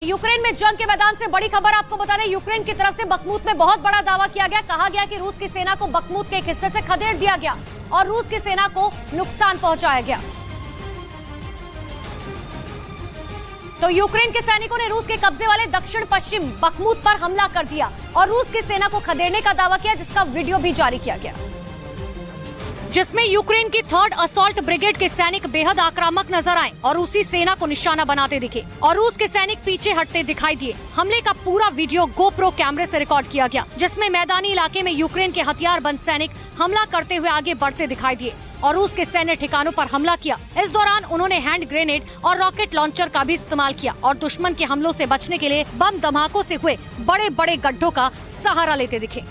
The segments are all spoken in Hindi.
यूक्रेन में जंग के मैदान से बड़ी खबर आपको बता दें। यूक्रेन की तरफ से बखमुत में बहुत बड़ा दावा किया गया। कहा गया कि रूस की सेना को बखमुत के एक हिस्से से खदेड़ दिया गया और रूस की सेना को नुकसान पहुंचाया गया। तो यूक्रेन के सैनिकों ने रूस के कब्जे वाले दक्षिण पश्चिम बखमुत पर हमला कर दिया और रूस की सेना को खदेड़ने का दावा किया, जिसका वीडियो भी जारी किया गया, जिसमें यूक्रेन की 3rd असॉल्ट ब्रिगेड के सैनिक बेहद आक्रामक नजर आए और रूसी सेना को निशाना बनाते दिखे और रूस के सैनिक पीछे हटते दिखाई दिए। हमले का पूरा वीडियो गोप्रो कैमरे से रिकॉर्ड किया गया, जिसमें मैदानी इलाके में यूक्रेन के हथियारबंद सैनिक हमला करते हुए आगे बढ़ते दिखाई दिए और रूस के सैन्य ठिकानों पर हमला किया। इस दौरान उन्होंने हैंड ग्रेनेड और रॉकेट लॉन्चर का भी इस्तेमाल किया और दुश्मन के हमलों से बचने के लिए बम धमाकों से हुए बड़े बड़े गड्ढों का सहारा लेते दिखे।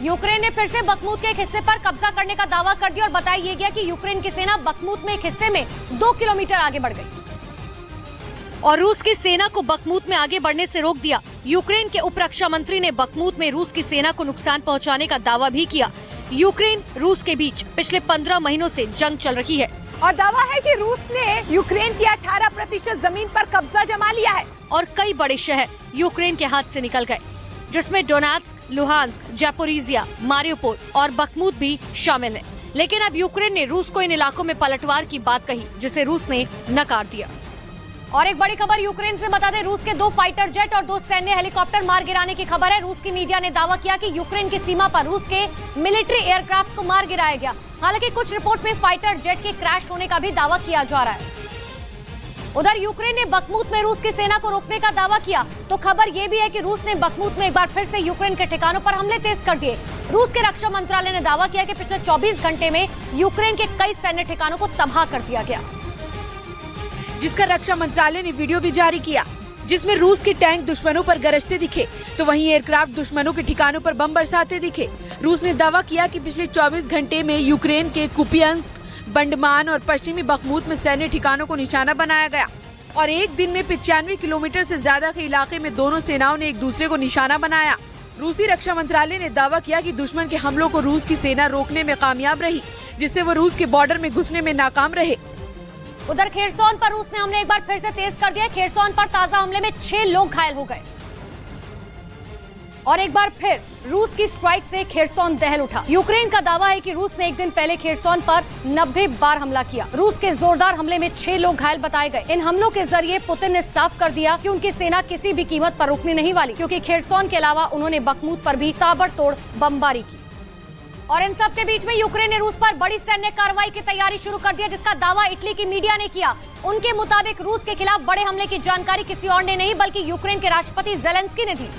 यूक्रेन ने फिर से बखमुत के एक हिस्से पर कब्जा करने का दावा कर दिया और बताया ये गया कि यूक्रेन की सेना बखमुत में एक हिस्से में 2 किलोमीटर आगे बढ़ गई और रूस की सेना को बखमुत में आगे बढ़ने से रोक दिया। यूक्रेन के उप रक्षा मंत्री ने बखमुत में रूस की सेना को नुकसान पहुंचाने का दावा भी किया। यूक्रेन रूस के बीच पिछले 15 महीनों से जंग चल रही है और दावा है कि रूस ने यूक्रेन की 18% जमीन पर कब्जा जमा लिया है और कई बड़े शहर यूक्रेन के हाथ से निकल गए, जिसमें डोनेट्स्क, लुहांस्क, जापोरिजिया, मारिउपोल और बखमुत भी शामिल है। लेकिन अब यूक्रेन ने रूस को इन इलाकों में पलटवार की बात कही, जिसे रूस ने नकार दिया। और एक बड़ी खबर यूक्रेन से बता दें, रूस के 2 फाइटर जेट और 2 सैन्य हेलीकॉप्टर मार गिराने की खबर है। रूस की मीडिया ने दावा किया कि यूक्रेन की सीमा पर रूस के मिलिट्री एयरक्राफ्ट को मार गिराया गया। हालांकि कुछ रिपोर्ट में फाइटर जेट के क्रैश होने का भी दावा किया जा रहा है। उधर यूक्रेन ने बखमुत में रूस की सेना को रोकने का दावा किया, तो खबर ये भी है कि रूस ने बखमुत में एक बार फिर से यूक्रेन के ठिकानों पर हमले तेज कर दिए। रूस के रक्षा मंत्रालय ने दावा किया कि पिछले 24 घंटे में यूक्रेन के कई सैन्य ठिकानों को तबाह कर दिया गया, जिसका रक्षा मंत्रालय ने वीडियो भी जारी किया, जिसमें रूस के टैंक दुश्मनों पर गरजते दिखे तो वहीं एयरक्राफ्ट दुश्मनों के ठिकानों पर बम बरसाते दिखे। रूस ने दावा किया कि पिछले 24 घंटे में यूक्रेन के कुपियांस्क, बंडमान और पश्चिमी बखमुत में सैन्य ठिकानों को निशाना बनाया गया और एक दिन में 95 किलोमीटर से ज्यादा के इलाके में दोनों सेनाओं ने एक दूसरे को निशाना बनाया। रूसी रक्षा मंत्रालय ने दावा किया कि दुश्मन के हमलों को रूस की सेना रोकने में कामयाब रही, जिससे वो रूस के बॉर्डर में घुसने में नाकाम रहे। उधर खेरसौन पर रूस ने हमले एक बार फिर से तेज कर दिया। खेरसौन पर ताजा हमले में 6 लोग घायल हो गए और एक बार फिर रूस की स्ट्राइक से खेरसौन दहल उठा। यूक्रेन का दावा है कि रूस ने एक दिन पहले खेरसौन पर 90 बार हमला किया। रूस के जोरदार हमले में 6 लोग घायल बताए गए। इन हमलों के जरिए पुतिन ने साफ कर दिया कि उनकी सेना किसी भी कीमत पर रुकने नहीं वाली, क्योंकि खेरसौन के अलावा उन्होंने बखमुत पर भी ताबड़तोड़ बमबारी की। और इन सब के बीच में यूक्रेन ने रूस पर बड़ी सैन्य कार्रवाई की तैयारी शुरू कर दी, जिसका दावा इटली की मीडिया ने किया। उनके मुताबिक रूस के खिलाफ बड़े हमले की जानकारी किसी और ने नहीं बल्कि यूक्रेन के राष्ट्रपति जेलेंस्की ने दी,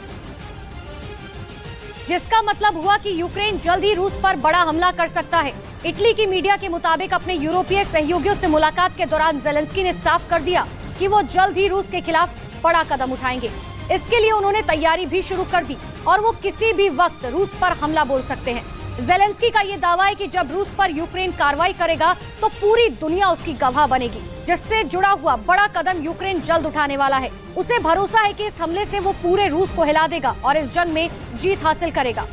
जिसका मतलब हुआ कि यूक्रेन जल्द ही रूस पर बड़ा हमला कर सकता है। इटली की मीडिया के मुताबिक अपने यूरोपीय सहयोगियों से मुलाकात के दौरान जेलेंस्की ने साफ कर दिया कि वो जल्द ही रूस के खिलाफ बड़ा कदम उठाएंगे। इसके लिए उन्होंने तैयारी भी शुरू कर दी और वो किसी भी वक्त रूस पर हमला बोल सकते हैं। जेलेंस्की का ये दावा है कि जब रूस पर यूक्रेन कार्रवाई करेगा तो पूरी दुनिया उसकी गवाह बनेगी, जिससे जुड़ा हुआ बड़ा कदम यूक्रेन जल्द उठाने वाला है। उसे भरोसा है कि इस हमले से वो पूरे रूस को हिला देगा और इस जंग में जीत हासिल करेगा।